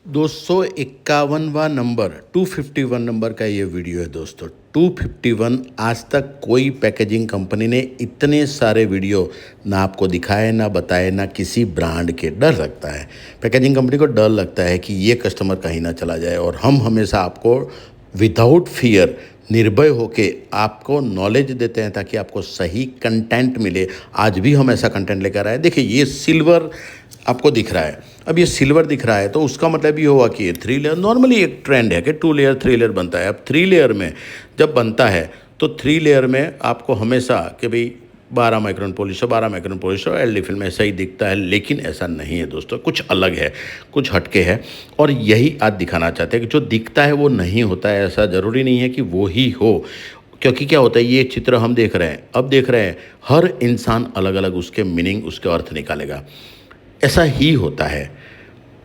251वां number 251 number का ये video है दोस्तों। 251 आज तक कोई पैकेजिंग कंपनी ने इतने सारे वीडियो ना आपको दिखाए ना बताए ना किसी ब्रांड के। डर लगता है पैकेजिंग कंपनी को, डर लगता है कि ये कस्टमर कहीं ना चला जाए, और हम हमेशा आपको विदाउट फियर निर्भय होके आपको नॉलेज देते हैं ताकि आपको सही कंटेंट मिले। आज भी हम ऐसा कंटेंट लेकर आए। देखिए ये सिल्वर आपको दिख रहा है, अब ये सिल्वर दिख रहा है तो उसका मतलब ये हुआ कि ये 3 लेयर, नॉर्मली एक ट्रेंड है कि 2 लेयर 3 लेयर बनता है। अब 3 लेयर में जब बनता है तो 3 लेयर में आपको हमेशा कि भाई 12 माइक्रोन पॉलिश हो, 12 माइक्रोन पॉलिश हो, एलडी फिल्म ऐसा ही दिखता है, लेकिन ऐसा नहीं है दोस्तों। कुछ अलग है, कुछ हटके है, और यही आज दिखाना चाहते हैं कि जो दिखता है वो नहीं होता है। ऐसा ज़रूरी नहीं है कि वो ही हो, क्योंकि क्या होता है, ये चित्र हम देख रहे हैं, अब देख रहे हैं, हर इंसान अलग अलग उसके मीनिंग, उसके अर्थ निकालेगा। ऐसा ही होता है।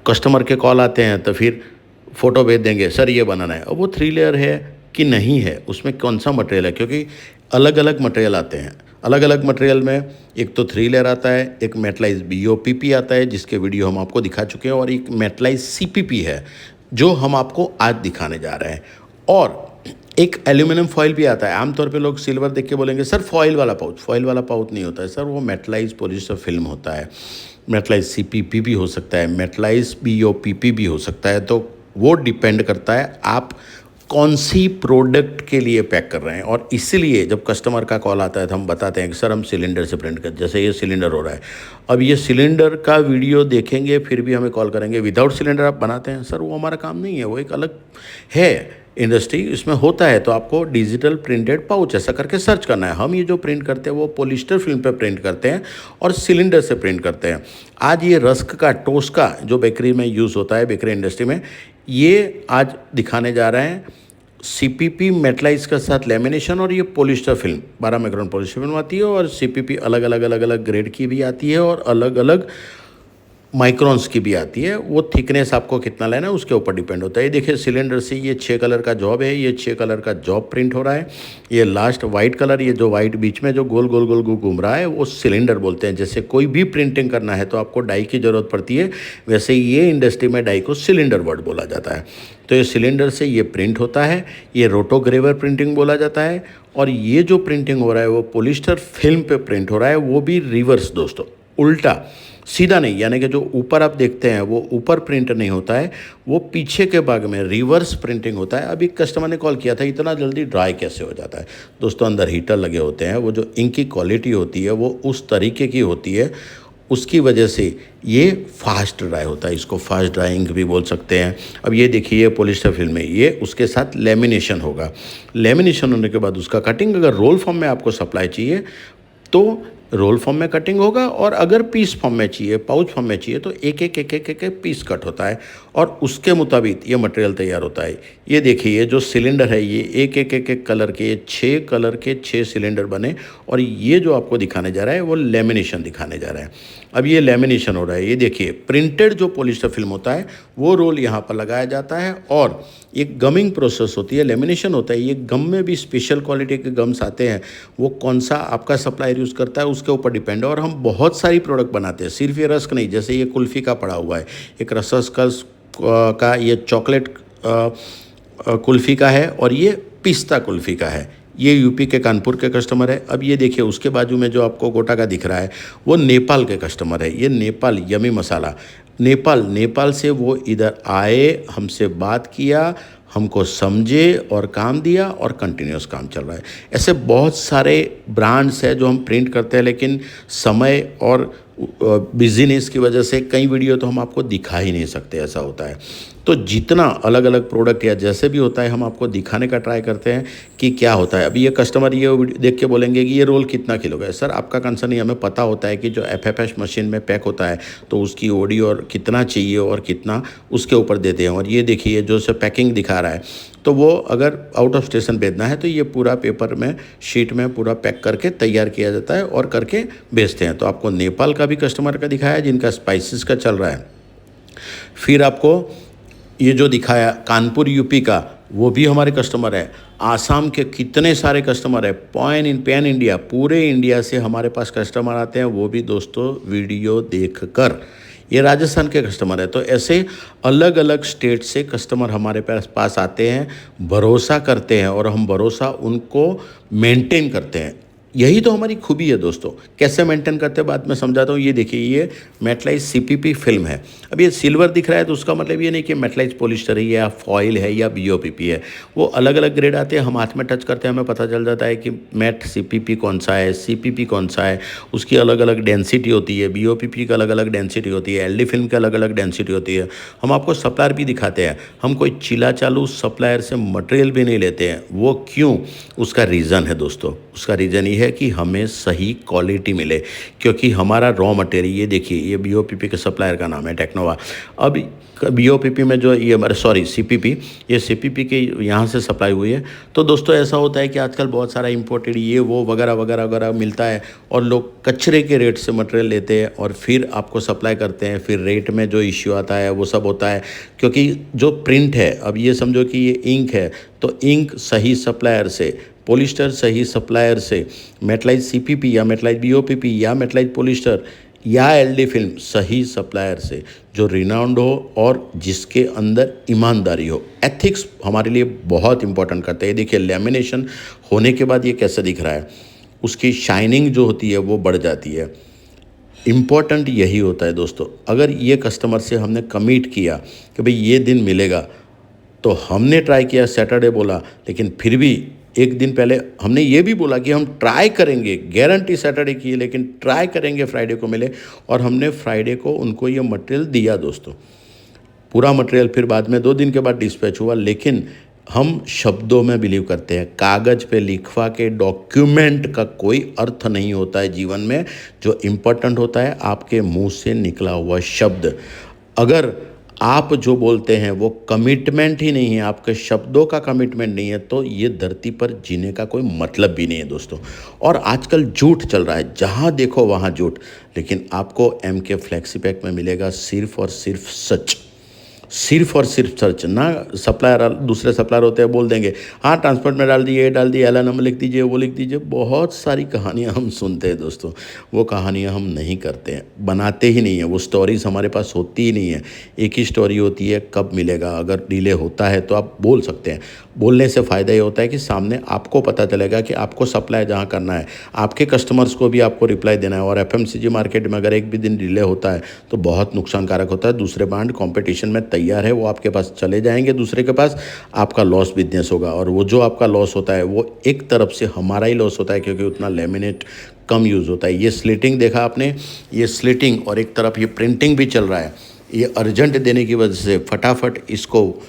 कस्टमर के कॉल आते हैं तो फिर फ़ोटो भेज देंगे, सर ये बनाना है। अब वो 3 लेयर है कि नहीं है, उसमें कौन सा मटेरियल है, क्योंकि अलग अलग मटेरियल आते हैं। अलग अलग मटेरियल में एक तो 3 लेयर आता है, एक मेटलाइज BOPP आता है जिसके वीडियो हम आपको दिखा चुके हैं, और एक मेटलाइज CPP है जो हम आपको आज दिखाने जा रहे हैं। और एक एल्यूमिनियम फॉइल भी आता है। आमतौर पे लोग सिल्वर देख के बोलेंगे सर फॉइल वाला पाउच। फॉइल वाला पाउच नहीं होता है सर, वो मेटलाइज पॉलिस्टर फिल्म होता है। मेटलाइज CPP भी हो सकता है, मेटलाइज BOPP भी हो सकता है। तो वो डिपेंड करता है आप कौन सी प्रोडक्ट के लिए पैक कर रहे हैं। और इसीलिए जब कस्टमर का कॉल आता है तो हम बताते हैं कि सर हम सिलेंडर से प्रिंट कर, जैसे ये सिलेंडर हो रहा है, अब ये सिलेंडर का वीडियो देखेंगे फिर भी हमें कॉल करेंगे, विदाउट सिलेंडर आप बनाते हैं। सर वो हमारा काम नहीं है, वो एक अलग है इंडस्ट्री, इसमें होता है। तो आपको डिजिटल प्रिंटेड पाउच ऐसा करके सर्च करना है। हम ये जो प्रिंट करते हैं वो पॉलिस्टर फिल्म पे प्रिंट करते हैं और सिलेंडर से प्रिंट करते हैं। आज ये रस्क का, टोस्ट का जो बेकरी में यूज़ होता है, बेकरी इंडस्ट्री में, ये आज दिखाने जा रहे हैं। CPP मेटलाइज के साथ लेमिनेशन, और ये polyester film 12 micron polyester film आती है, और CPP अलग अलग ग्रेड की भी आती है और अलग अलग माइक्रॉन्स की भी आती है। वो थिकनेस आपको कितना लेना है उसके ऊपर डिपेंड होता है। ये देखिए सिलेंडर से ये 6 कलर का जॉब है, ये 6 कलर का जॉब प्रिंट हो रहा है। ये लास्ट वाइट कलर, ये जो वाइट बीच में जो गोल गोल गोल गोल घूम रहा है वो सिलेंडर बोलते हैं। जैसे कोई भी प्रिंटिंग करना है तो आपको डाई की ज़रूरत पड़ती है, वैसे ये इंडस्ट्री में डाई को सिलेंडर वर्ड बोला जाता है। तो ये सिलेंडर से ये प्रिंट होता है, ये रोटोग्रेवर प्रिंटिंग बोला जाता है। और ये जो प्रिंटिंग हो रहा है वो पॉलिस्टर फिल्म पे प्रिंट हो रहा है, वो भी रिवर्स दोस्तों, उल्टा, सीधा नहीं। यानी कि जो ऊपर आप देखते हैं वो ऊपर प्रिंट नहीं होता है, वो पीछे के भाग में रिवर्स प्रिंटिंग होता है। अभी कस्टमर ने कॉल किया था इतना जल्दी ड्राई कैसे हो जाता है। दोस्तों अंदर हीटर लगे होते हैं, वो जो इंक की क्वालिटी होती है वो उस तरीके की होती है, उसकी वजह से ये फास्ट ड्राई होता है। इसको फास्ट ड्राई इंक भी बोल सकते हैं। अब ये देखिए ये पॉलिस्टर फिल्म है, ये उसके साथ लेमिनेशन होगा। लेमिनेशन होने के बाद उसका कटिंग, अगर रोल फॉर्म में आपको सप्लाई चाहिए तो रोल फॉर्म में कटिंग होगा, और अगर पीस फॉर्म में चाहिए, पाउच फॉर्म में चाहिए तो एक एक एक एक एक पीस कट होता है, और उसके मुताबिक ये मटेरियल तैयार होता है। ये देखिए ये जो सिलेंडर है, ये एक एक एक एक कलर के, ये 6 कलर के 6 सिलेंडर बने, और ये जो आपको दिखाने जा रहा है वो लेमिनेशन दिखाने जा रहा है। अब ये लेमिनेशन हो रहा है, ये देखिए प्रिंटेड जो पॉलिस्टर फिल्म होता है वो रोल यहाँ पर लगाया जाता है, और एक गमिंग प्रोसेस होती है, लेमिनेशन होता है। ये गम में भी स्पेशल क्वालिटी के गम्स आते हैं, वो कौन सा आपका सप्लायर यूज़ करता है उसके ऊपर डिपेंड है। और हम बहुत सारी प्रोडक्ट बनाते हैं, सिर्फ ये रस्क नहीं। जैसे ये कुल्फ़ी का पड़ा हुआ है, एक रसस्कस का ये चॉकलेट कुल्फ़ी का है, और ये पिस्ता कुल्फ़ी का है। ये यूपी के कानपुर के कस्टमर है। अब ये देखिए उसके बाजू में जो आपको गोटा का दिख रहा है वो नेपाल के कस्टमर है। ये नेपाल यमी मसाला, नेपाल से वो इधर आए, हमसे बात किया, हमको समझे और काम दिया, और कंटिन्यूस काम चल रहा है। ऐसे बहुत सारे ब्रांड्स हैं जो हम प्रिंट करते हैं, लेकिन समय और बिजीनेस की वजह से कई वीडियो तो हम आपको दिखा ही नहीं सकते, ऐसा होता है। तो जितना अलग अलग प्रोडक्ट या जैसे भी होता है हम आपको दिखाने का ट्राई करते हैं कि क्या होता है। अभी ये कस्टमर ये वीडियो देख के बोलेंगे कि ये रोल कितना किलो का है। सर आपका कंसर्न ही, हमें पता होता है कि जो FFS मशीन में पैक होता है तो उसकी ओडी और कितना चाहिए और कितना उसके ऊपर देते हैं। और ये देखिए जो से पैकिंग दिखा रहा है, तो वो अगर आउट ऑफ स्टेशन भेजना है तो ये पूरा पेपर में, शीट में पूरा पैक करके तैयार किया जाता है और करके भेजते हैं। तो आपको नेपाल का भी कस्टमर का दिखाया जिनका स्पाइसेस का चल रहा है। फिर आपको ये जो दिखाया कानपुर यूपी का, वो भी हमारे कस्टमर है। आसाम के कितने सारे कस्टमर है, पैन इंडिया, पूरे इंडिया से हमारे पास कस्टमर आते हैं, वो भी दोस्तों वीडियो देखकर। ये राजस्थान के कस्टमर है। तो ऐसे अलग अलग स्टेट से कस्टमर हमारे पास आते हैं, भरोसा करते हैं और हम भरोसा उनको मेंटेन करते हैं। यही तो हमारी खूबी है दोस्तों। कैसे मेंटेन करते हैं बाद में समझाता हूँ। ये देखिए, ये मेटलाइज सीपीपी फिल्म है। अब ये सिल्वर दिख रहा है तो उसका मतलब ये नहीं कि मेटलाइज पॉलिस्टर है या फॉइल है या बीओपीपी है। वो अलग अलग ग्रेड आते हैं, हम हाथ में टच करते हैं हमें पता चल जाता है कि मैट सीपीपी कौन सा है, सीपीपी कौन सा है। उसकी अलग अलग डेंसिटी होती है, बीओपीपी का अलग अलग डेंसिटी होती है, एलडी फिल्म की अलग अलग डेंसिटी होती है। हम आपको सप्लायर भी दिखाते हैं। हम कोई चिला चालू सप्लायर से मटेरियल भी नहीं लेते हैं। वो क्यों? उसका रीज़न है दोस्तों। उसका रीज़न ये है कि हमें सही क्वालिटी मिले, क्योंकि हमारा रॉ मटेरियल, ये देखिए, ये बीओपीपी के सप्लायर का नाम है टेक्नोवा। अब बीओपीपी में जो ये सीपीपी, ये सीपीपी के यहाँ से सप्लाई हुई है। तो दोस्तों ऐसा होता है कि आजकल बहुत सारा इंपोर्टेड ये वो वगैरह वगैरह वगैरह मिलता है और लोग कचरे के रेट से मटेरियल लेते हैं और फिर आपको सप्लाई करते हैं। फिर रेट में जो इश्यू आता है वो सब होता है, क्योंकि जो प्रिंट है, अब ये समझो कि ये इंक है, तो इंक सही सप्लायर से, पॉलिस्टर सही सप्लायर से, मेटलाइज सीपीपी या मेटलाइज बीओपीपी या मेटलाइज पॉलिस्टर या एलडी फिल्म सही सप्लायर से, जो रिनाउंड हो और जिसके अंदर ईमानदारी हो। एथिक्स हमारे लिए बहुत इंपॉर्टेंट करते हैं। देखिए, लेमिनेशन होने के बाद ये कैसा दिख रहा है, उसकी शाइनिंग जो होती है वो बढ़ जाती है। इम्पॉर्टेंट यही होता है दोस्तों। अगर ये कस्टमर से हमने कमिट किया कि भाई ये दिन मिलेगा, तो हमने ट्राई किया, सैटरडे बोला, लेकिन फिर भी एक दिन पहले हमने ये भी बोला कि हम ट्राई करेंगे, गारंटी सैटरडे की, लेकिन ट्राई करेंगे फ्राइडे को मिले, और हमने फ्राइडे को उनको ये मटेरियल दिया दोस्तों। पूरा मटेरियल फिर बाद में 2 दिन के बाद डिस्पैच हुआ। लेकिन हम शब्दों में बिलीव करते हैं। कागज़ पे लिखवा के डॉक्यूमेंट का कोई अर्थ नहीं होता है जीवन में। जो इम्पोर्टेंट होता है आपके मुंह से निकला हुआ शब्द। अगर आप जो बोलते हैं वो कमिटमेंट ही नहीं है, आपके शब्दों का कमिटमेंट नहीं है, तो ये धरती पर जीने का कोई मतलब भी नहीं है दोस्तों। और आजकल झूठ चल रहा है, जहाँ देखो वहाँ झूठ। लेकिन आपको एमके फ्लेक्सीपैक में मिलेगा सिर्फ और सिर्फ सच, सिर्फ और सिर्फ सच ना। सप्लायर, दूसरे सप्लायर होते हैं, बोल देंगे हाँ ट्रांसपोर्ट में डाल दिए, ये डाल दिए, एल नंबर लिख दीजिए, वो लिख दीजिए। बहुत सारी कहानियाँ हम सुनते हैं दोस्तों। वो कहानियाँ हम नहीं करते हैं, बनाते ही नहीं है। वो स्टोरीज हमारे पास होती ही नहीं है। एक ही स्टोरी होती है, कब मिलेगा। अगर डिले होता है तो आप बोल सकते हैं। बोलने से फ़ायदा ये होता है कि सामने आपको पता चलेगा कि आपको सप्लाई जहाँ करना है, आपके कस्टमर्स को भी आपको रिप्लाई देना है। और एफएमसीजी मार्केट में अगर एक भी दिन डिले होता है तो बहुत नुकसानकारक होता है। दूसरे ब्रांड कंपटीशन में तैयार है, वो आपके पास चले जाएंगे दूसरे के पास, आपका लॉस बिजनेस होगा। और वो जो आपका लॉस होता है वो एक तरफ से हमारा ही लॉस होता है, क्योंकि उतना लेमिनेट कम यूज़ होता है। ये स्लिटिंग देखा आपने, ये स्लिटिंग, और एक तरफ ये प्रिंटिंग भी चल रहा है। ये अर्जेंट देने की वजह से फटाफट इसको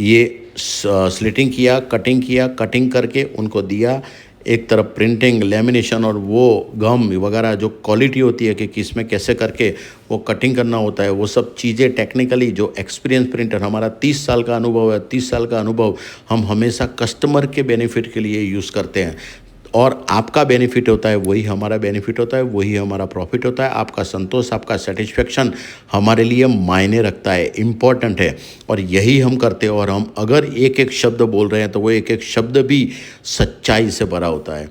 ये स्लिटिंग किया, कटिंग करके उनको दिया। एक तरफ प्रिंटिंग, लेमिनेशन और वो गम वगैरह जो क्वालिटी होती है कि किस में कैसे करके वो कटिंग करना होता है, वो सब चीज़ें टेक्निकली जो एक्सपीरियंस प्रिंटर, हमारा 30 साल का अनुभव है, 30 साल का अनुभव हम हमेशा कस्टमर के बेनिफिट के लिए यूज़ करते हैं। और आपका बेनिफिट होता है, वही हमारा बेनिफिट होता है, वही हमारा प्रॉफिट होता है। आपका संतोष, आपका सेटिस्फेक्शन हमारे लिए मायने रखता है, इम्पॉर्टेंट है। और यही हम करते हैं। और हम अगर एक एक शब्द बोल रहे हैं तो वो एक एक शब्द भी सच्चाई से भरा होता है।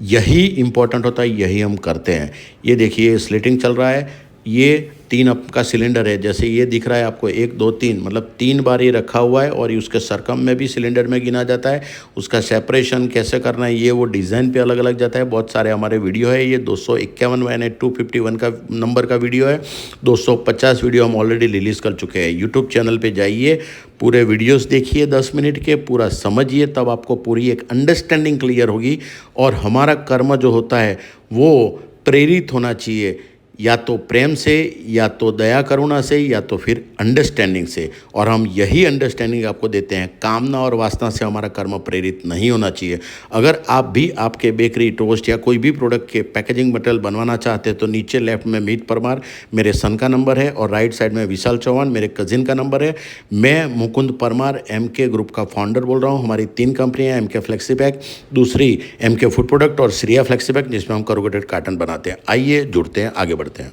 यही इम्पॉर्टेंट होता है, यही हम करते हैं। ये देखिए, स्लिटिंग चल रहा है। ये 3 अप का सिलेंडर है, जैसे ये दिख रहा है आपको 1 2 3, मतलब 3 बार ये रखा हुआ है। और उसके सरकम में भी सिलेंडर में गिना जाता है। उसका सेपरेशन कैसे करना है ये वो डिज़ाइन पे अलग अलग जाता है। बहुत सारे हमारे वीडियो है। ये 251 यानी 251 का नंबर का वीडियो है। 250 वीडियो हम ऑलरेडी रिलीज़ कर चुके हैं। यूट्यूब चैनल पर जाइए, पूरे वीडियोस देखिए 10 मिनट के, पूरा समझिए, तब आपको पूरी एक अंडरस्टैंडिंग क्लियर होगी। और हमारा कर्म जो होता है वो प्रेरित होना चाहिए, या तो प्रेम से, या तो दया करुणा से, या तो फिर अंडरस्टैंडिंग से। और हम यही अंडरस्टैंडिंग आपको देते हैं। कामना और वासना से हमारा कर्म प्रेरित नहीं होना चाहिए। अगर आप भी आपके बेकरी, टोस्ट या कोई भी प्रोडक्ट के पैकेजिंग मटेरियल बनवाना चाहते हैं तो नीचे लेफ्ट में मीत परमार मेरे सन का नंबर है, और राइट साइड में विशाल चौहान मेरे कजिन का नंबर है। मैं मुकुंद परमार एमके ग्रुप का फाउंडर बोल रहा हूँ। हमारी 3 कंपनियाँ, एमके फ्लेक्सीपैक, दूसरी एमके फूड प्रोडक्ट और श्रिया फ्लेक्सीपैक, जिसमें हम करूगेटेड कार्टन बनाते हैं। आइए जुड़ते हैं, आगे बढ़ते हैं।